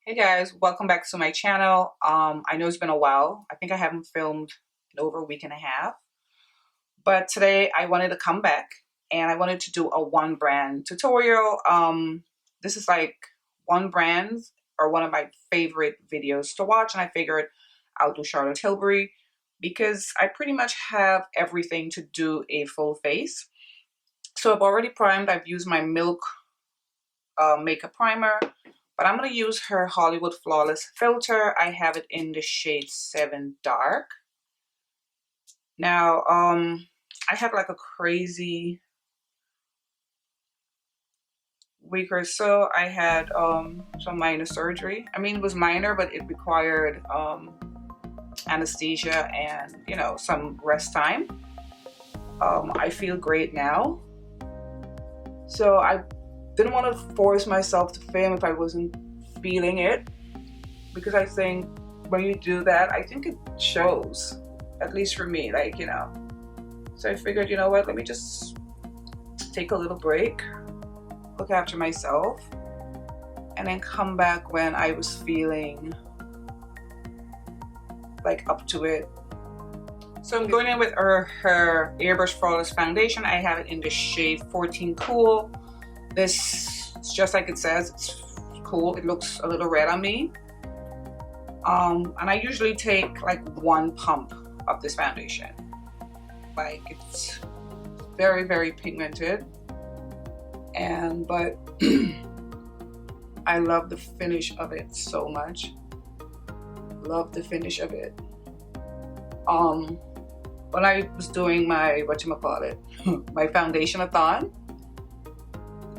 Hey guys, welcome back to my channel. I know it's been a while. I think I haven't filmed in over a week and a half. But today I wanted to come back and I wanted to do a one brand tutorial. This is like one brand or one of my favorite videos to watch, and I figured I'll do Charlotte Tilbury because I pretty much have everything to do a full face. So I've already primed. I've used my Milk makeup primer. But I'm going to use her Hollywood Flawless filter. I have it in the shade 7 Dark. Now, I had like a crazy week or so. I had some minor surgery. I mean, it was minor, but it required anesthesia and, you know, some rest time. I feel great now. So I didn't want to force myself to film if I wasn't feeling it, because I think when you do that, I think it shows, at least for me, like, you know. So I figured, you know what, let me just take a little break, look after myself, and then come back when I was feeling like up to it. So I'm going in with her Airbrush Flawless Foundation. I have it in the shade 14 Kohl. This is just like it says, it's cool. It looks a little red on me. And I usually take like one pump of this foundation. Like, it's very, very pigmented. But I love the finish of it so much. Love the finish of it. When I was doing my, my foundation-a-thon,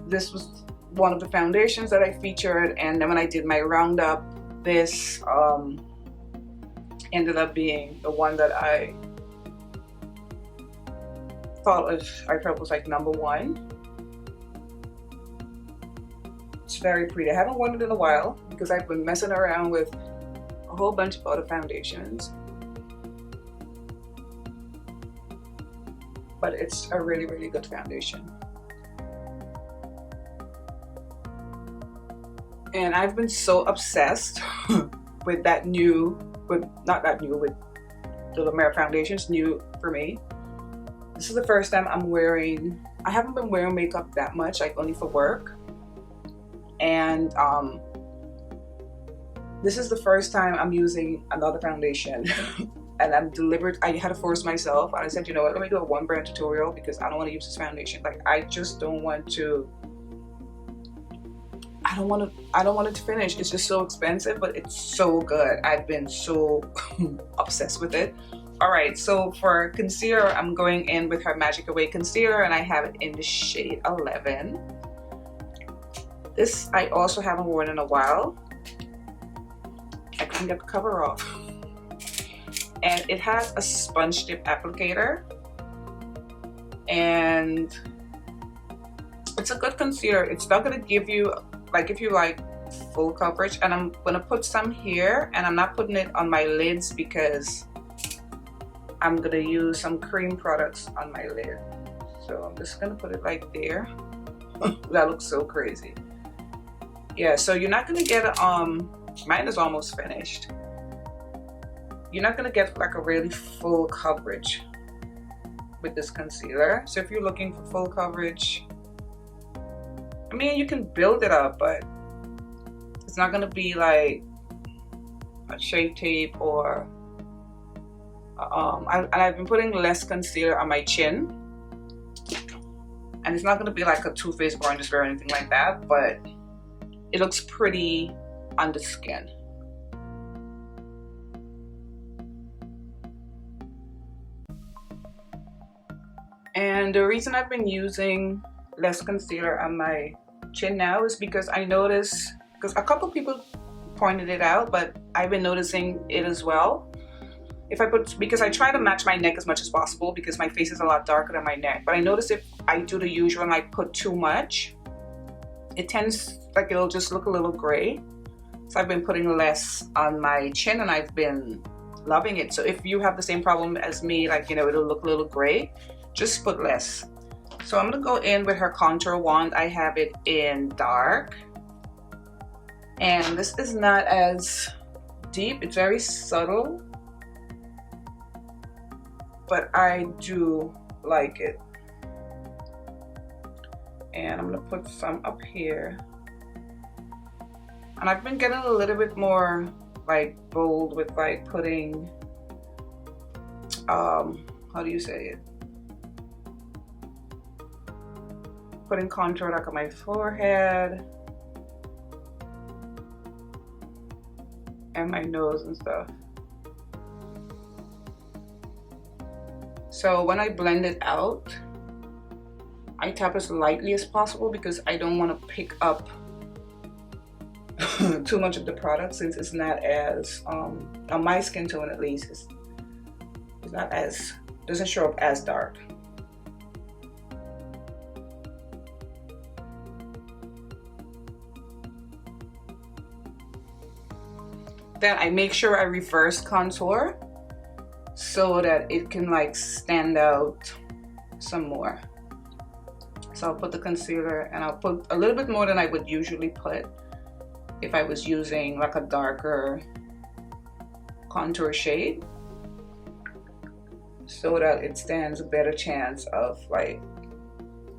this was one of the foundations that I featured, and then when I did my roundup, this ended up being the one that I felt was like #1. It's very pretty. I haven't worn it in a while because I've been messing around with a whole bunch of other foundations, but it's a really, really good foundation. And I've been so obsessed with the Longwear foundation. It's new for me. This is the first time I haven't been wearing makeup that much, like only for work. And this is the first time I'm using another foundation. And I had to force myself, and I said, you know what, let me do a one brand tutorial because I don't want to use this foundation. Like, I just don't want to. I don't want it to finish. It's just so expensive, but it's so good. I've been so obsessed with it. All right, so for concealer, I'm going in with her Magic Away concealer, and I have it in the shade 11. This I also haven't worn in a while. I couldn't get the cover off. And it has a sponge tip applicator, and it's a good concealer. It's not gonna give you, like, if you like full coverage, and I'm gonna put some here, and I'm not putting it on my lids because I'm gonna use some cream products on my lid. So I'm just gonna put it like there. That looks so crazy. Yeah, so you're not gonna get mine is almost finished. You're not gonna get like a really full coverage with this concealer. So if you're looking for full coverage, I mean, you can build it up, but it's not gonna be like a Shape Tape or I've been putting less concealer on my chin, and it's not gonna be like a Too Faced Orange or anything like that, but it looks pretty on the skin. And the reason I've been using less concealer on my chin now is because I noticed, because a couple people pointed it out, but I've been noticing it as well. Because I try to match my neck as much as possible because my face is a lot darker than my neck, but I notice if I do the usual and I put too much, it tends, like, it'll just look a little gray. So I've been putting less on my chin, and I've been loving it. So if you have the same problem as me, like, you know, it'll look a little gray, just put less. So I'm gonna go in with her contour wand. I have it in dark. And this is not as deep, it's very subtle, but I do like it. And I'm gonna put some up here. And I've been getting a little bit more like bold with like putting, how do you say it? Putting contour like on my forehead and my nose and stuff. So when I blend it out, I tap as lightly as possible because I don't want to pick up too much of the product, since it's not as, on my skin tone at least, it's not as, doesn't show up as dark. Then I make sure I reverse contour so that it can like stand out some more. So I'll put the concealer, and I'll put a little bit more than I would usually put if I was using like a darker contour shade, so that it stands a better chance of like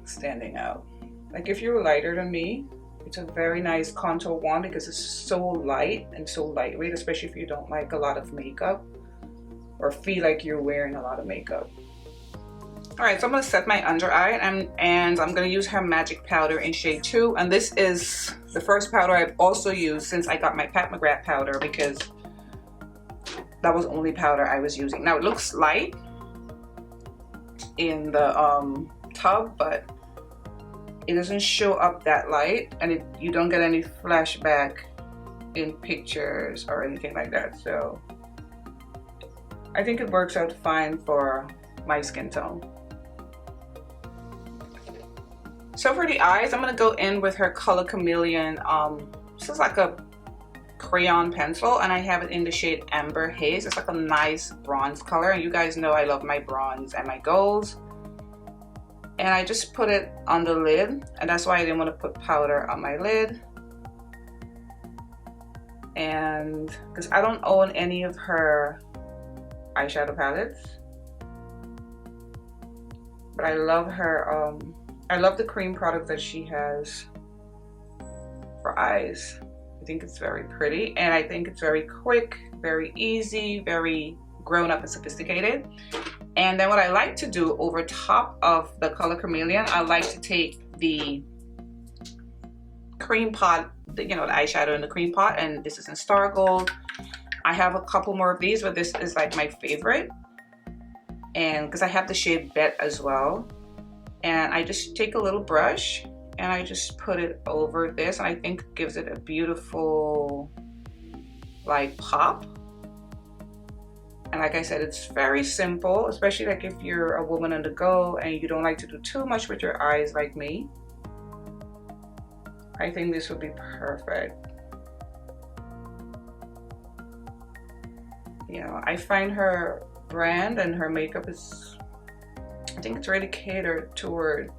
standing out. Like if you're lighter than me, it's a very nice contour wand because it's so light and so lightweight, especially if you don't like a lot of makeup or feel like you're wearing a lot of makeup. All right, so I'm gonna set my under eye, and I'm gonna use her magic powder in shade 2. And this is the first powder I've also used since I got my Pat McGrath powder, because that was the only powder I was using. Now it looks light in the tub, but it doesn't show up that light, and you don't get any flashback in pictures or anything like that. So I think it works out fine for my skin tone. So for the eyes, I'm gonna go in with her color Chameleon. This is like a crayon pencil, and I have it in the shade Amber Haze. It's like a nice bronze color, and you guys know I love my bronze and my golds. And I just put it on the lid, and that's why I didn't want to put powder on my lid. And because I don't own any of her eyeshadow palettes, but I love her, I love the cream product that she has for eyes. I think it's very pretty, and I think it's very quick, very easy, very grown up and sophisticated. And then what I like to do over top of the color Chameleon, I like to take the cream pot, you know, the eyeshadow in the cream pot, and this is in Star Gold. I have a couple more of these, but this is like my favorite, and because I have the shade Bet as well. And I just take a little brush and I just put it over this, and I think it gives it a beautiful like pop. And like I said, it's very simple, especially like if you're a woman on the go and you don't like to do too much with your eyes like me. I think this would be perfect. You know, I find her brand and her makeup is, I think it's really catered toward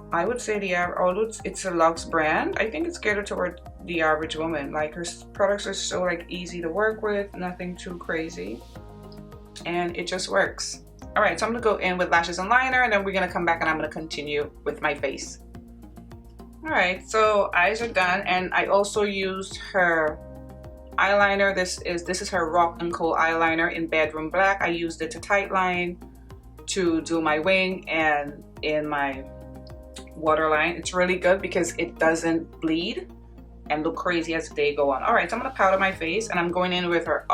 I would say although it's a luxe brand, I think it's catered toward the average woman. Like her products are so like easy to work with, nothing too crazy, and it just works. All right, so I'm gonna go in with lashes and liner, and then we're gonna come back and I'm gonna continue with my face. All right, so eyes are done, and I also used her eyeliner. This is her Rock and Kohl eyeliner in Bedroom Black. I used it to tightline, to do my wing, and in my waterline. It's really good because it doesn't bleed and look crazy as the day go on. All right, so I'm gonna powder my face, and I'm going in with her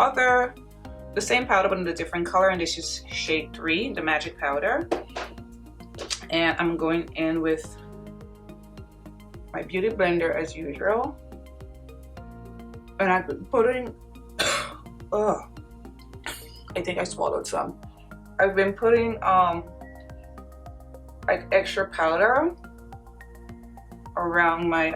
the same powder but in a different color, and this is shade 3, the magic powder. And I'm going in with my beauty blender as usual, and I've been putting I think I swallowed some. I've been putting like extra powder around my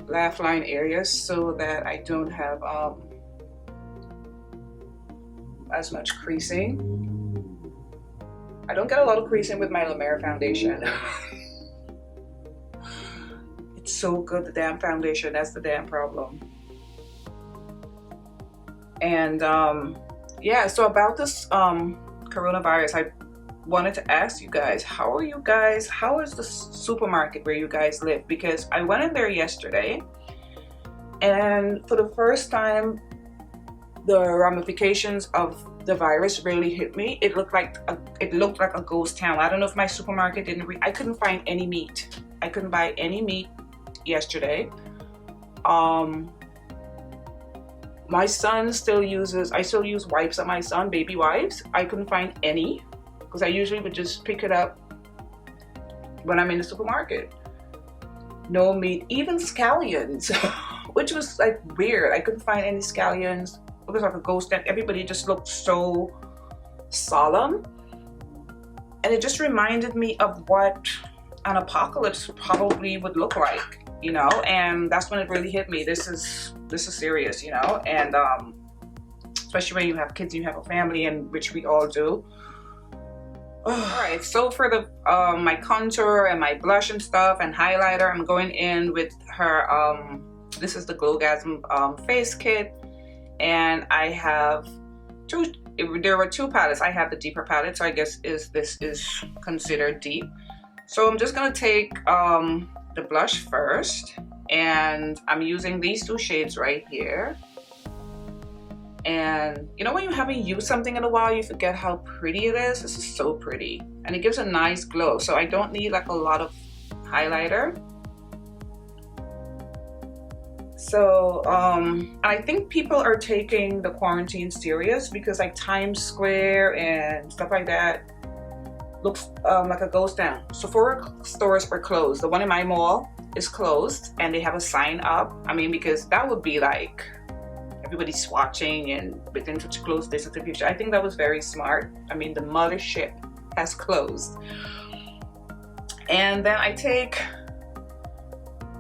laugh line areas so that I don't have as much creasing. I don't get a lot of creasing with my Longwear foundation. It's so good, the damn foundation, that's the damn problem. And yeah, so about this coronavirus, I wanted to ask you guys, how is the supermarket where you guys live? Because I went in there yesterday, and for the first time, the ramifications of the virus really hit me. It looked like a ghost town. I don't know if my supermarket didn't I couldn't find any meat. I couldn't buy any meat yesterday. My son still uses, I still use wipes on my son, baby wipes. I couldn't find any because I usually would just pick it up when I'm in the supermarket. No meat, even scallions, which was like weird. I couldn't find any scallions. It was like a ghost town. Everybody just looked so solemn. And it just reminded me of what an apocalypse probably would look like, you know, and that's when it really hit me. This is serious, you know, and especially when you have kids, you have a family, and which we all do. All right, so for the my contour and my blush and stuff and highlighter, I'm going in with her this is the Glowgasm face kit, and I have there were two palettes. I have the deeper palette, so I guess this is considered deep. So I'm just gonna take the blush first, and I'm using these two shades right here. And you know, when you haven't used something in a while, you forget how pretty it is. This is so pretty, and it gives a nice glow. So I don't need like a lot of highlighter. So I think people are taking the quarantine serious, because like Times Square and stuff like that looks like a ghost town. Sephora stores are closed. The one in my mall is closed, and they have a sign up. I mean, because that would be like everybody's swatching and within such a close distance of future. I think that was very smart. I mean, the mothership has closed. And then I take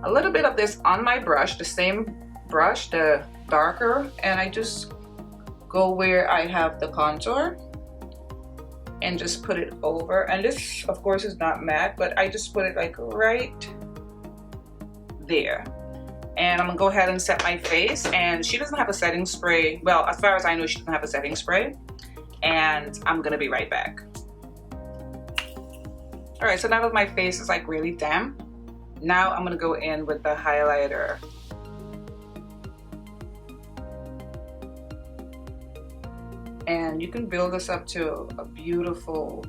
a little bit of this on my brush, the same brush, the darker, and I just go where I have the contour and just put it over. And this, of course, is not matte, but I just put it like right there. And I'm gonna go ahead and set my face. And she doesn't have a setting spray. Well, as far as I know, she doesn't have a setting spray. And I'm gonna be right back. All right, so now that my face is like really damp, now I'm gonna go in with the highlighter. And you can build this up to a beautiful,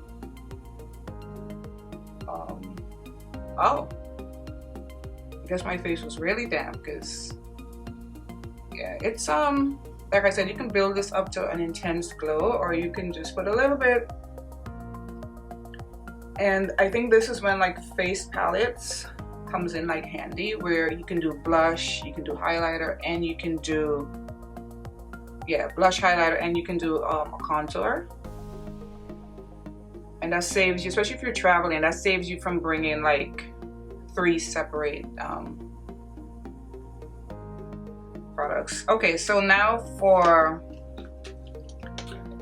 oh, I guess my face was really damp, because yeah, it's like I said, you can build this up to an intense glow, or you can just put a little bit. And I think this is when like face palettes comes in like handy, where you can do blush, you can do highlighter, and you can do, yeah, blush, highlighter, and you can do a contour. And that saves you, especially if you're traveling, that saves you from bringing like 3 separate products. Okay, so now for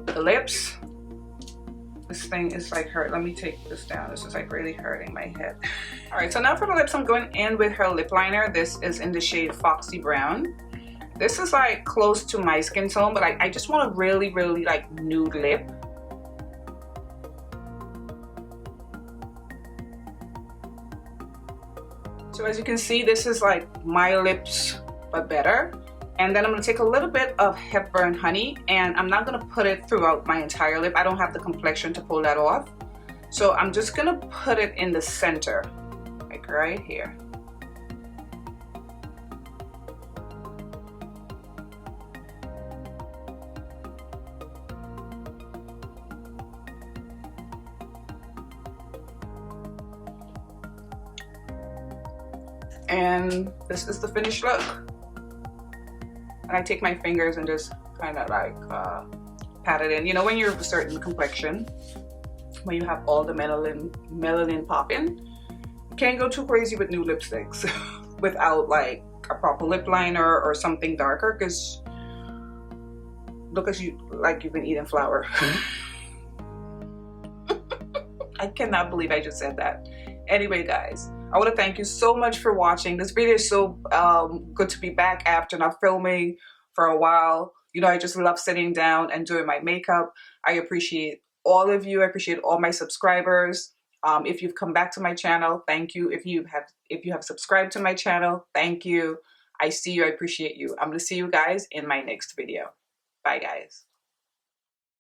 the lips. This thing is like hurt. Let me take this down. This is like really hurting my head. All right, so now for the lips, I'm going in with her lip liner. This is in the shade Foxy Brown. This is like close to my skin tone, but I just want a really, really like nude lip. So as you can see, this is like my lips, but better. And then I'm gonna take a little bit of Hepburn Honey, and I'm not gonna put it throughout my entire lip. I don't have the complexion to pull that off. So I'm just gonna put it in the center, like right here. And this is the finished look. And I take my fingers and just kind of like pat it in. You know, when you're a certain complexion, when you have all the melanin popping, you can't go too crazy with new lipsticks without like a proper lip liner or something darker, because look at you like you've been eating flour. I cannot believe I just said that. Anyway, guys, I want to thank you so much for watching. This video is so good to be back after not filming for a while. You know, I just love sitting down and doing my makeup. I appreciate all of you. I appreciate all my subscribers. If you've come back to my channel, thank you. If you have subscribed to my channel, thank you. I see you. I appreciate you. I'm going to see you guys in my next video. Bye, guys.